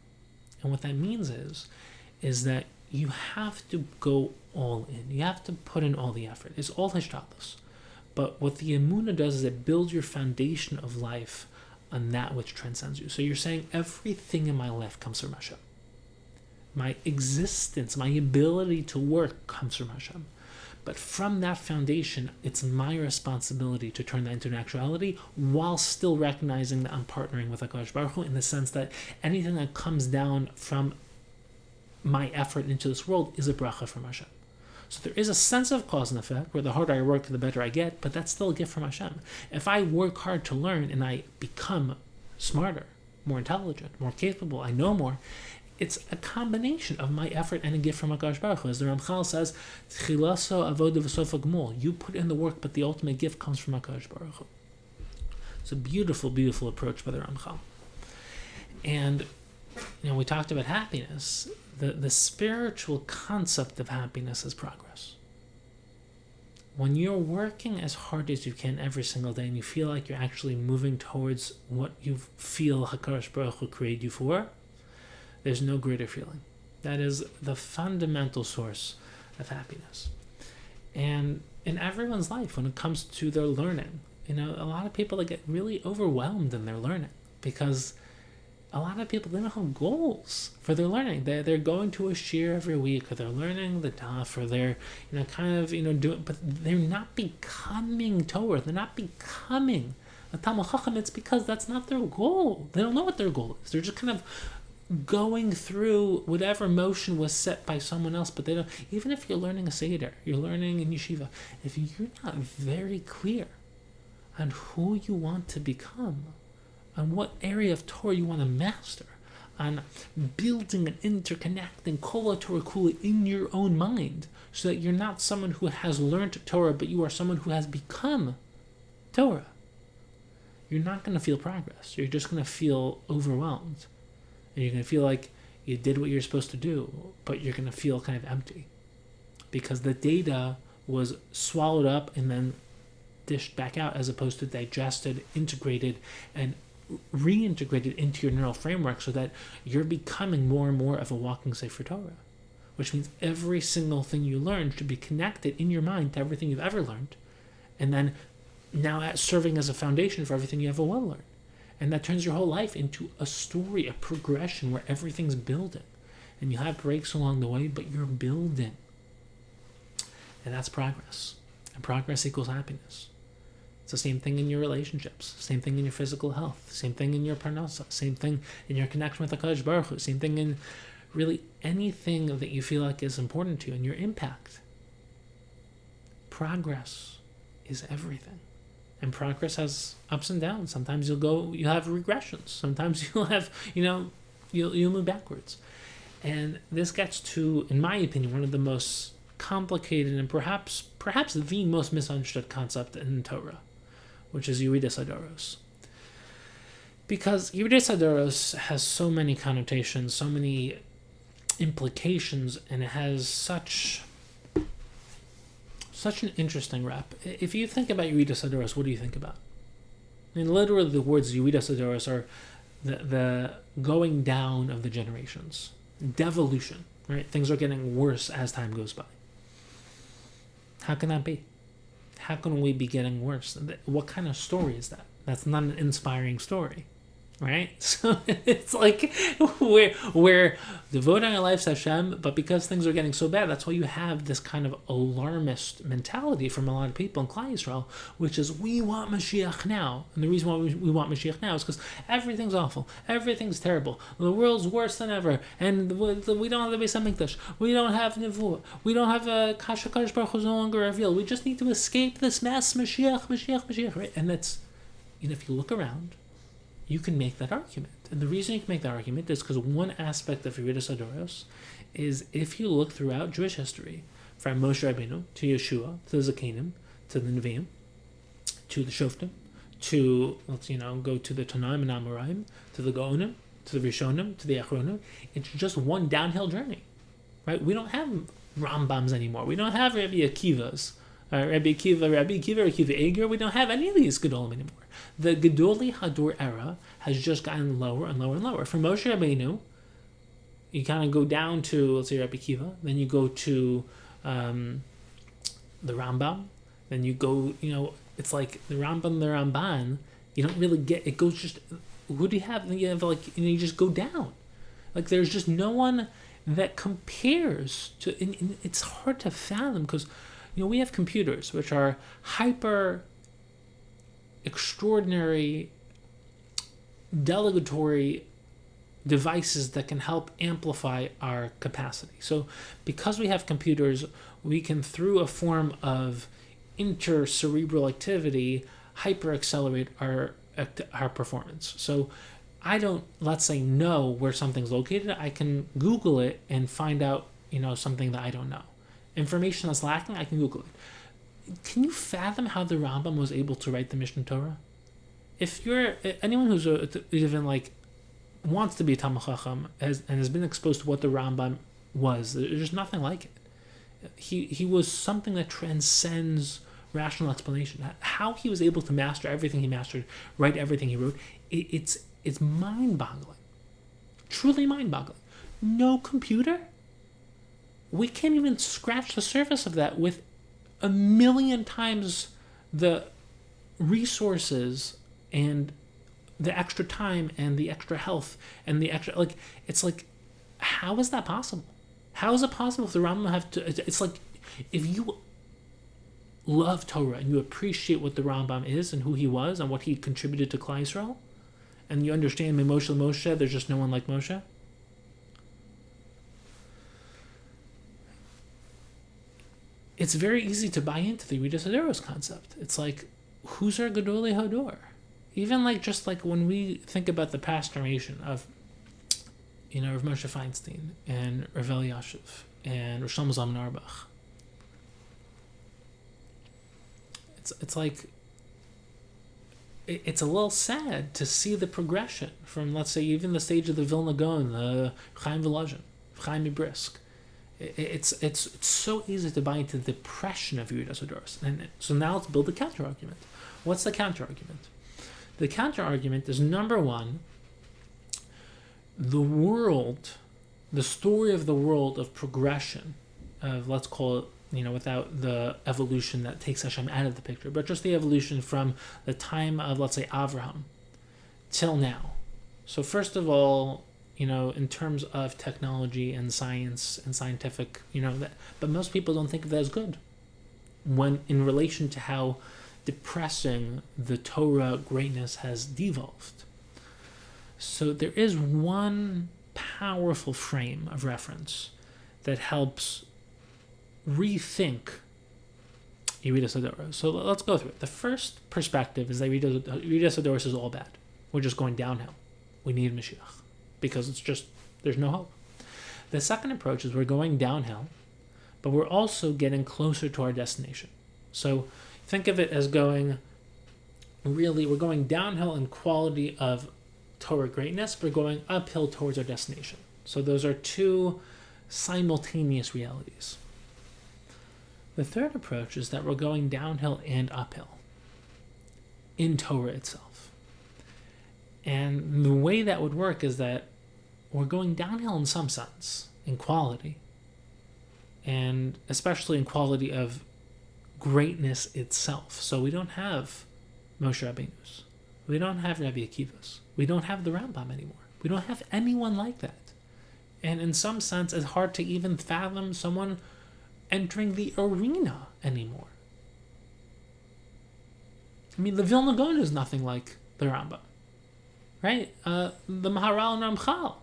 And what that means is that you have to go all in. You have to put in all the effort. It's all Hishtadlus. But what the Emunah does is it builds your foundation of life on that which transcends you. So you're saying everything in my life comes from Hashem. My existence, my ability to work comes from Hashem. But from that foundation, it's my responsibility to turn that into an actuality while still recognizing that I'm partnering with HaKadosh Baruch Hu, in the sense that anything that comes down from my effort into this world is a bracha from Hashem. So there is a sense of cause and effect, where the harder I work, the better I get, but that's still a gift from Hashem. If I work hard to learn and I become smarter, more intelligent, more capable, I know more, it's a combination of my effort and a gift from HaKadosh Baruch Hu. As the Ramchal says, Tchilaso avoda v'sofa gmul. You put in the work, but the ultimate gift comes from HaKadosh Baruch Hu. It's a beautiful, beautiful approach by the Ramchal. And we talked about happiness. The spiritual concept of happiness is progress. When you're working as hard as you can every single day and you feel like you're actually moving towards what you feel HaKadosh Baruch Hu created you for, there's no greater feeling. That is the fundamental source of happiness. And in everyone's life, when it comes to their learning, a lot of people that get really overwhelmed in their learning, because a lot of people, they don't have goals for their learning. They're going to a shir every week, or they're learning the daf, or they're doing, but they're not becoming Torah. They're not becoming a Talmid Chacham. It's because that's not their goal. They don't know what their goal is. They're just kind of going through whatever motion was set by someone else, but they don't. Even if you're learning a Seder, you're learning in yeshiva, if you're not very clear on who you want to become, on what area of Torah you want to master, on building and interconnecting Kol Torah Kula in your own mind, so that you're not someone who has learned Torah, but you are someone who has become Torah, you're not going to feel progress. You're just going to feel overwhelmed. And you're going to feel like you did what you're supposed to do, but you're going to feel kind of empty, because the data was swallowed up and then dished back out, as opposed to digested, integrated, and reintegrated into your neural framework, so that you're becoming more and more of a walking Sefer Torah, which means every single thing you learn should be connected in your mind to everything you've ever learned, and then now serving as a foundation for everything you ever will learn. And that turns your whole life into a story, a progression where everything's building. And you have breaks along the way, but you're building. And that's progress. And progress equals happiness. It's the same thing in your relationships, same thing in your physical health, same thing in your parnasa, same thing in your connection with HaKadosh Baruch Hu, same thing in really anything that you feel like is important to you, and your impact. Progress is everything. And progress has ups and downs. Sometimes you'll have regressions. Sometimes you'll have, you'll move backwards. And this gets to, in my opinion, one of the most complicated and perhaps the most misunderstood concept in Torah, which is Yeridas Hadoros. Because Yeridas Hadoros has so many connotations, so many implications, and it has such an interesting rep. If you think about Yeridas Hadoros, what do you think about? I mean, literally the words Yeridas Hadoros are the going down of the generations. Devolution, right? Things are getting worse as time goes by. How can that be? How can we be getting worse? What kind of story is that? That's not an inspiring story, right? So it's like we're devoting our lives to Hashem, but because things are getting so bad, that's why you have this kind of alarmist mentality from a lot of people in Klal Yisrael, which is, we want Mashiach now. And the reason why we want Mashiach now is because everything's awful, everything's terrible, the world's worse than ever, and we don't have the Beis HaMikdash, we don't have Nevuah, we don't have HaKadosh Baruch Hu is no longer revealed, we just need to escape this mess, Mashiach, right? And that's, if you look around, you can make that argument. And the reason you can make that argument is because one aspect of Yeridas Hadoros is, if you look throughout Jewish history, from Moshe Rabbeinu to Yeshua to the Zakenim to the Nevi'im to the Shoftim to, let's go to the Tanaim and Amoraim, to the Gaonim, to the Rishonim, to the Achronim. It's just one downhill journey, right? We don't have Rambams anymore. We don't have Rabbi Akivas, Rabbi Akiva Eger. We don't have any of these Gedolim anymore. The Gedoli Hador era has just gotten lower and lower and lower. For Moshe Rabbeinu, you kind of go down to, let's say, Rabbi Akiva, then you go to the Rambam, then you go, it's like the Rambam, the Ramban, you don't really get, it goes just, who do you have? You have you just go down. Like there's just no one that compares to, and it's hard to fathom because, we have computers which are hyper extraordinary delegatory devices that can help amplify our capacity. So because we have computers, we can, through a form of intercerebral activity, hyper accelerate our performance. So I don't, let's say, know where something's located. I can Google it and find out, something that I don't know. Information that's lacking, I can Google it. Can you fathom how the Rambam was able to write the Mishnah Torah? If you're anyone who's even wants to be a Talmid Chacham and has been exposed to what the Rambam was, there's nothing like it. He was something that transcends rational explanation. How he was able to master everything he mastered, write everything he wrote, it's mind-boggling. Truly mind-boggling. No computer? We can't even scratch the surface of that with 1,000,000 times the resources and the extra time and the extra health and the extra, it's like, how is that possible? How is it possible if the Rambam have to, it's like, if you love Torah and you appreciate what the Rambam is and who he was and what he contributed to Klal Yisrael, and you understand Moshe, there's just no one like Moshe. It's very easy to buy into the Yeridas Hadoros concept. It's like, who's our Gedolei Hador? Even just when we think about the past generation of, Rav Moshe Feinstein and Rav Eliashiv and Rosh Shlomo Zalman Auerbach. It's like, it's a little sad to see the progression from, let's say, even the stage of the Vilna Gaon, the Chaim Volozhin, Chaim Brisk. It's so easy to buy into the depression of Yeridas Hadoros. And so now let's build a counter-argument. What's the counter-argument? The counter-argument is, number one, the story of the world of progression, of, let's call it, without the evolution that takes Hashem out of the picture, but just the evolution from the time of, let's say, Avraham till now. So first of all, in terms of technology and science and scientific, but most people don't think of that as good when in relation to how depressing the Torah greatness has devolved. So there is one powerful frame of reference that helps rethink Yeridas Hadoros. So let's go through it. The first perspective is that Yeridas Hadoros is all bad. We're just going downhill. We need Mashiach because there's no hope. The second approach is we're going downhill, but we're also getting closer to our destination. So think of it as we're going downhill in quality of Torah greatness, we're going uphill towards our destination. So those are two simultaneous realities. The third approach is that we're going downhill and uphill in Torah itself. And the way that would work is that we're going downhill in some sense, in quality, and especially in quality of greatness itself. So we don't have Moshe Rabbeinu's. We don't have Rabbi Akiva's. We don't have the Rambam anymore. We don't have anyone like that. And in some sense, it's hard to even fathom someone entering the arena anymore. I mean, the Vilna Gaon is nothing like the Rambam, right? The Maharal and Ramchal.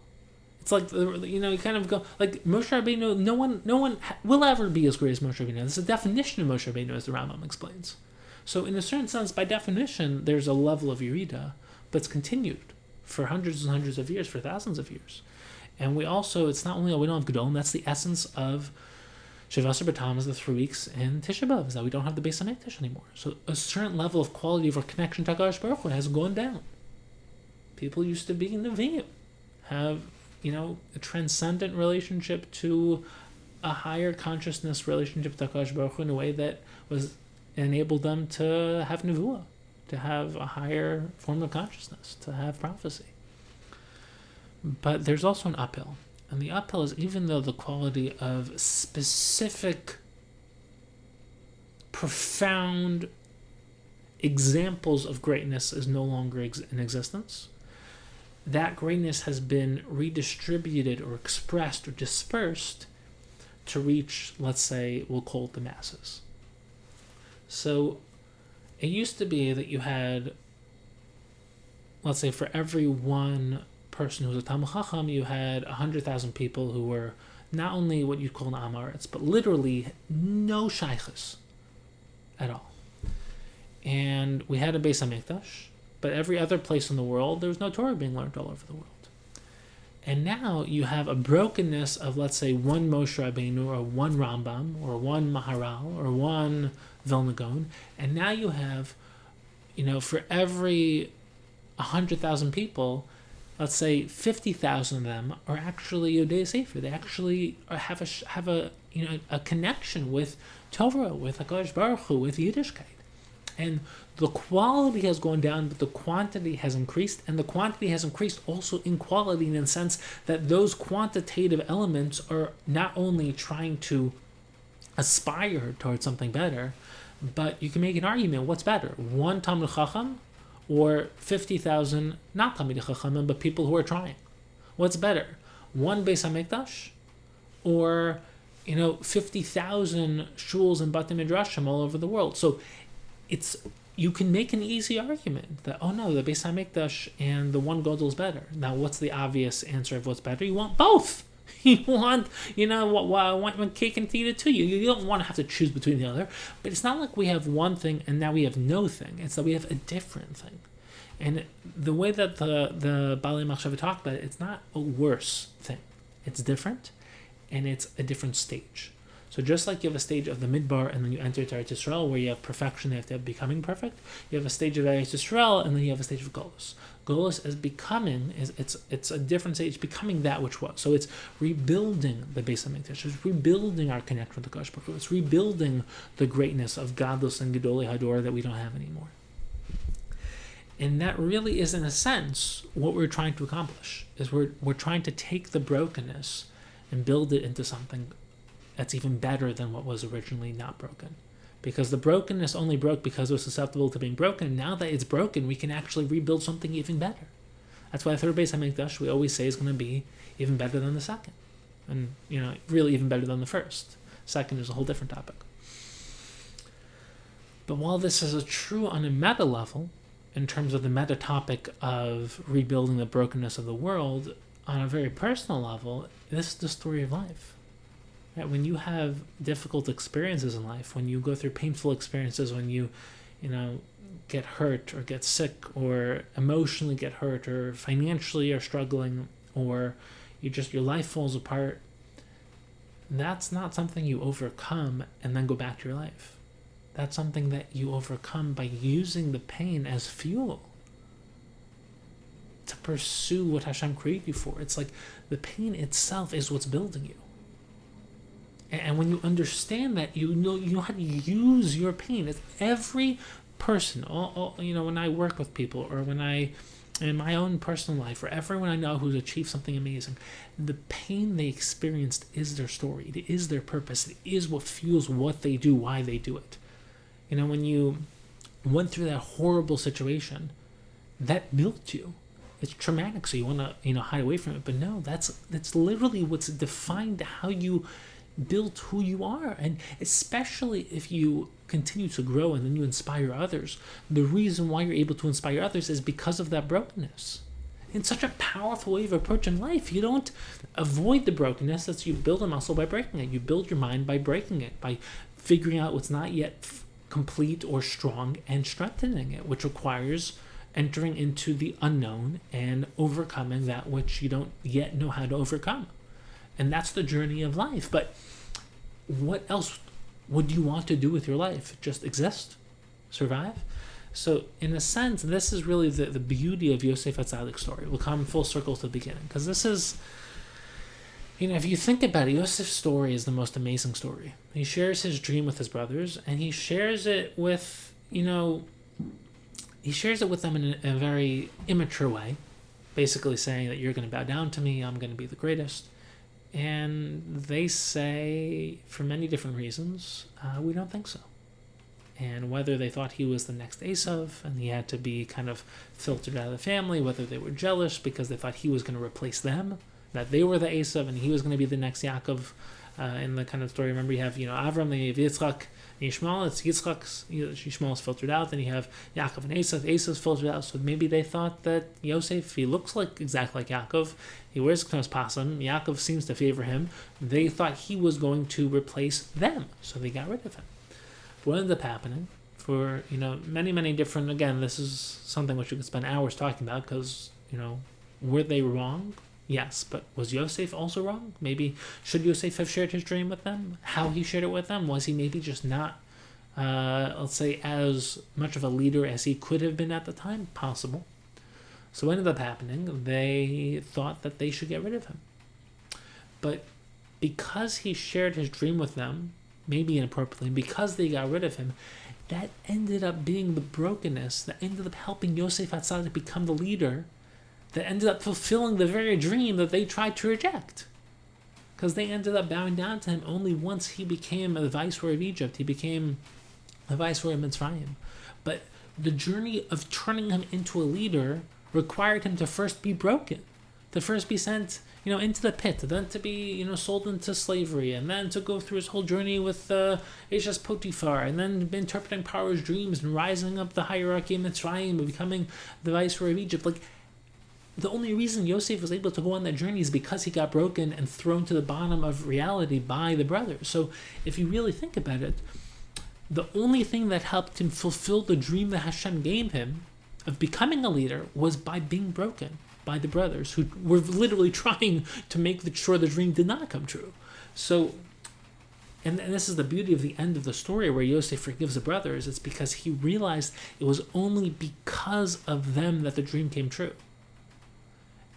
It's like, you kind of go, like Moshe Rabbeinu, no one will ever be as great as Moshe Rabbeinu. This is the definition of Moshe Rabbeinu, as the Rambam explains. So in a certain sense, by definition, there's a level of Yerida, but it's continued for hundreds and hundreds of years, for thousands of years. And we also, it's not only that we don't have Gedolim, that's the essence of Shavasar B'Tam is the 3 weeks in Tisha B'Av, is that we don't have the Beis HaMikdash anymore. So a certain level of quality of our connection to HaKadosh Baruch Hu has gone down. People used to be Nevi'im, have, a transcendent relationship to a higher consciousness relationship to HaKadosh Baruch Hu in a way that was enabled them to have Nevuah, to have a higher form of consciousness, to have prophecy. But there's also an uphill. And the uphill is, even though the quality of specific, profound examples of greatness is no longer in existence, that greatness has been redistributed or expressed or dispersed to reach, let's say, we'll call it the masses. So it used to be that you had, let's say, for every one person who was a Talmid Chacham, you had 100,000 people who were not only what you'd call an Amaretz, but literally no shaykhs at all. And we had a Beis HaMikdash, but every other place in the world, there was no Torah being learned all over the world. And now you have a brokenness of, let's say, one Moshe Rabbeinu, or one Rambam, or one Maharal, or one Vilna Gaon, and now you have, for every 100,000 people, let's say 50,000 of them are actually Yodei Sefer. They actually have a connection with Torah, with HaKadosh Baruch Hu, with Yiddishkeit. And the quality has gone down, but the quantity has increased, and the quantity has increased also in quality, in the sense that those quantitative elements are not only trying to aspire towards something better, but you can make an argument, what's better, one Talmid Chacham or 50,000 not Talmidei Chachamim, but people who are trying? What's better, one Beis HaMikdash or 50,000 shuls and Batei Midrashim all over the world? So you can make an easy argument that, oh no, the Beis HaMikdash and the one Gadol is better. Now, what's the obvious answer of what's better? You want both. You want, want cake and eat it too. You don't want to have to choose between the other. But it's not like we have one thing and now we have no thing. It's that we have a different thing. And the way that the Balei Machshava talk about it, it's not a worse thing. It's different, and it's a different stage. So just like you have a stage of the Midbar, and then you enter Eretz Yisrael, where you have perfection, you have to have becoming perfect. You have a stage of Eretz Yisrael, and then you have a stage of Golus. Golus is becoming, it's a different stage, becoming that which was. So it's rebuilding the Beis HaMikdash. It's rebuilding our connection with the Kodesh Baruch Hu. It's rebuilding the greatness of Gadlus and Gedolei Hador that we don't have anymore. And that really is, in a sense, what we're trying to accomplish. Is we're trying to take the brokenness and build it into something that's even better than what was originally not broken. Because the brokenness only broke because it was susceptible to being broken. Now that it's broken, we can actually rebuild something even better. That's why the third Beis HaMikdash, we always say, is going to be even better than the second. And, really even better than the first. Second is a whole different topic. But while this is true on a meta level, in terms of the meta topic of rebuilding the brokenness of the world, on a very personal level, this is the story of life. Right? When you have difficult experiences in life, when you go through painful experiences, when you get hurt or get sick or emotionally get hurt or financially are struggling or your life falls apart, that's not something you overcome and then go back to your life. That's something that you overcome by using the pain as fuel to pursue what Hashem created you for. It's like the pain itself is what's building you. And when you understand that, you know how to use your pain. It's every person, when I work with people, or when in my own personal life, or everyone I know who's achieved something amazing, the pain they experienced is their story. It is their purpose. It is what fuels what they do, why they do it. When you went through that horrible situation, that built you. It's traumatic, so you want to hide away from it. But no, that's literally what's defined how you built who you are. And especially if you continue to grow and then you inspire others, the reason why you're able to inspire others is because of that brokenness. It's such a powerful way of approaching life. You don't avoid the brokenness. That's, you build a muscle by breaking it. You build your mind by breaking it, by figuring out what's not yet complete or strong and strengthening it, which requires entering into the unknown and overcoming that which you don't yet know how to overcome. And that's the journey of life. But what else would you want to do with your life? Just exist? Survive? So in a sense, this is really the beauty of Yosef Hatzadik's story. We'll come full circle to the beginning. Because this is, if you think about it, Yosef's story is the most amazing story. He shares his dream with his brothers, and he shares it with, he shares it with them in a very immature way, basically saying that you're going to bow down to me, I'm going to be the greatest. And they say, for many different reasons, we don't think so. And whether they thought he was the next Esav and he had to be kind of filtered out of the family, whether they were jealous because they thought he was going to replace them, that they were the Esav and he was going to be the next Yaakov. In the kind of story, remember you have Avram, then you have Yitzchak, and Yishmael. It's Yitzchak's, Yishmael is filtered out. Then you have Yaakov and Esav. Esav's filtered out. So maybe they thought that Yosef, he looks like exactly like Yaakov. He wears Knos Pasam. Yaakov seems to favor him. They thought he was going to replace them, so they got rid of him. What ended up happening for many, many different. Again, this is something which we could spend hours talking about because were they wrong? Yes, but was Yosef also wrong? Maybe should Yosef have shared his dream with them? How he shared it with them? Was he maybe just not, let's say, as much of a leader as he could have been at the time? Possible. So what ended up happening? They thought that they should get rid of him. But because he shared his dream with them, maybe inappropriately, and because they got rid of him, that ended up being the brokenness that ended up helping Yosef Hatzadik become the leader that ended up fulfilling the very dream that they tried to reject. Because they ended up bowing down to him only once he became the viceroy of Egypt. He became the viceroy of Mitzrayim. But the journey of turning him into a leader required him to first be broken, to first be sent into the pit, then to be sold into slavery, and then to go through his whole journey with Eshes Potiphar, and then interpreting Paro's dreams and rising up the hierarchy in Mitzrayim and becoming the viceroy of Egypt. The only reason Yosef was able to go on that journey is because he got broken and thrown to the bottom of reality by the brothers. So if you really think about it, the only thing that helped him fulfill the dream that Hashem gave him of becoming a leader was by being broken by the brothers, who were literally trying to make sure the dream did not come true. So, and this is the beauty of the end of the story where Yosef forgives the brothers. It's because he realized it was only because of them that the dream came true.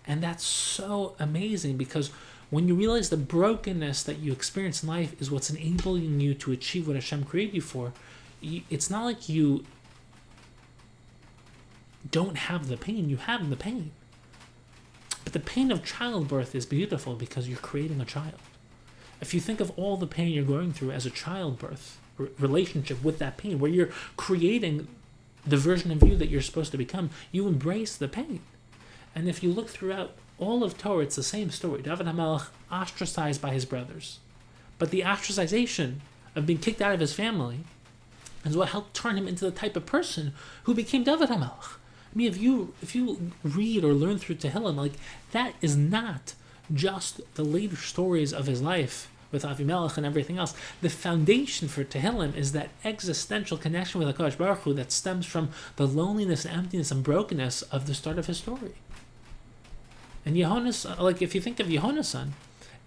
And that's so amazing, because when you realize the brokenness that you experience in life is what's enabling you to achieve what Hashem created you for, it's not like you don't have the pain. You have the pain. But the pain of childbirth is beautiful because you're creating a child. If you think of all the pain you're going through as a childbirth relationship with that pain, where you're creating the version of you that you're supposed to become, you embrace the pain. And if you look throughout all of Torah, it's the same story. David HaMelech ostracized by his brothers. But the ostracization of being kicked out of his family is what helped turn him into the type of person who became David HaMelech. I mean, if you read or learn through Tehillim, that is not just the later stories of his life with Avimelech and everything else. The foundation for Tehillim is that existential connection with HaKadosh Baruch Hu that stems from the loneliness, emptiness, and brokenness of the start of his story. And Yehonas, if you think of Yehonasan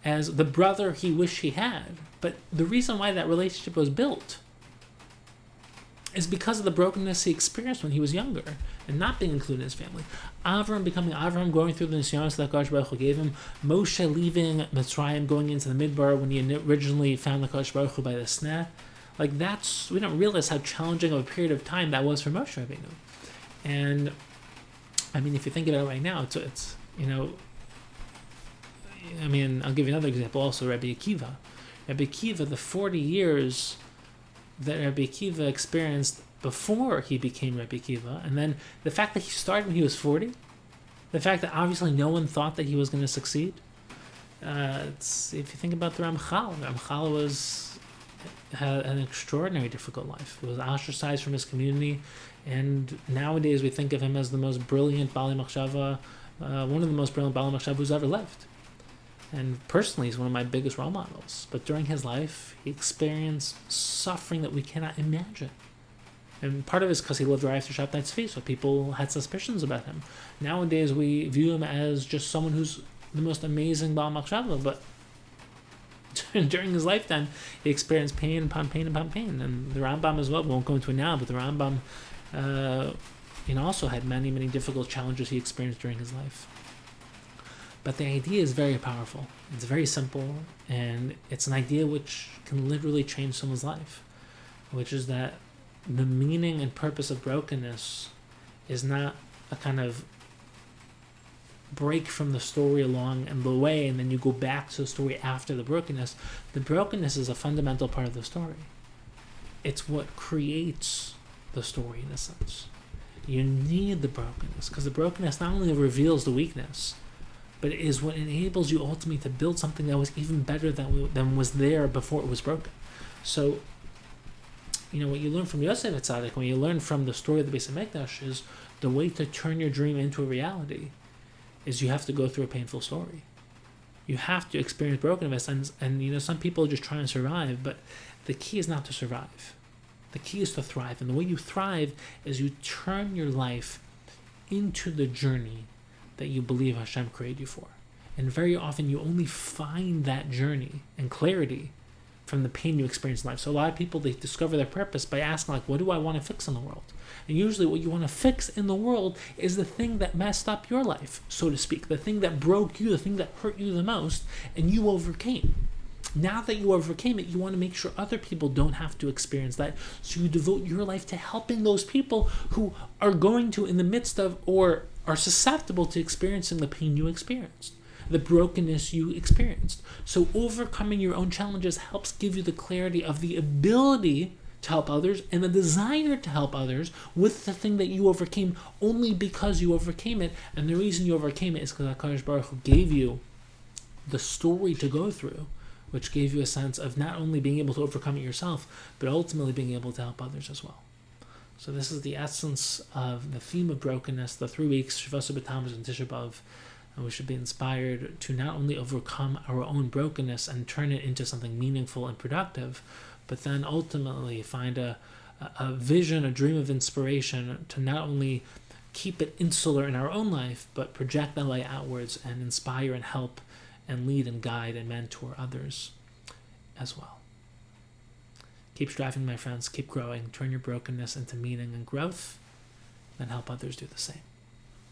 as the brother he wished he had, but the reason why that relationship was built is because of the brokenness he experienced when he was younger and not being included in his family. Avram becoming Avram, going through the nisyonos that Kadosh Baruch Hu gave him. Moshe leaving Mitzrayim, going into the Midbar when he originally found the Kadosh Baruch Hu by the sneh. We don't realize how challenging of a period of time that was for Moshe Rabbeinu. And I mean, if you think about it right now, it's I'll give you another example also, Rabbi Akiva. Rabbi Akiva, the 40 years that Rabbi Akiva experienced before he became Rabbi Akiva, and then the fact that he started when he was 40, the fact that obviously no one thought that he was going to succeed. If you think about the Ramchal had an extraordinary difficult life. He was ostracized from his community, and nowadays we think of him as the most brilliant Bali Machshava, one of the most brilliant Bali Machshava who's ever lived. And personally, he's one of my biggest role models. But during his life, he experienced suffering that we cannot imagine. And part of it is because he lived right after Shabtai Tzvi, so people had suspicions about him. Nowadays, we view him as just someone who's the most amazing Baal Machshava, but during his lifetime, he experienced pain upon pain upon pain. And the Rambam as well, we won't go into it now, but the Rambam also had many, many difficult challenges he experienced during his life. But the idea is very powerful. It's very simple, and it's an idea which can literally change someone's life, which is that the meaning and purpose of brokenness is not a kind of break from the story along and the way, and then you go back to the story after the brokenness. The brokenness is a fundamental part of the story. It's what creates the story in a sense. You need the brokenness, because the brokenness not only reveals the weakness, but it is what enables you ultimately to build something that was even better than was there before it was broken. So, what you learn from Yosef Atzadik, when you learn from the story of the Beis HaMikdash, is the way to turn your dream into a reality is you have to go through a painful story. You have to experience brokenness, and some people just try and survive, but the key is not to survive. The key is to thrive, and the way you thrive is you turn your life into the journey that you believe Hashem created you for. And very often you only find that journey and clarity from the pain you experience in life. So a lot of people, they discover their purpose by asking, what do I want to fix in the world? And usually what you want to fix in the world is the thing that messed up your life, so to speak, the thing that broke you, the thing that hurt you the most, and you overcame. Now that you overcame it, you want to make sure other people don't have to experience that. So you devote your life to helping those people who are going to, in the midst of, or are susceptible to experiencing the pain you experienced, the brokenness you experienced. So overcoming your own challenges helps give you the clarity of the ability to help others and the desire to help others with the thing that you overcame only because you overcame it. And the reason you overcame it is because HaKadosh Baruch Hu gave you the story to go through, which gave you a sense of not only being able to overcome it yourself, but ultimately being able to help others as well. So this is the essence of the theme of brokenness, the 3 weeks, Shavuos B'Tammuz and Tisha B'Av. And we should be inspired to not only overcome our own brokenness and turn it into something meaningful and productive, but then ultimately find a vision, a dream of inspiration to not only keep it insular in our own life, but project that light outwards and inspire and help and lead and guide and mentor others as well. Keep striving, my friends. Keep growing. Turn your brokenness into meaning and growth, and help others do the same.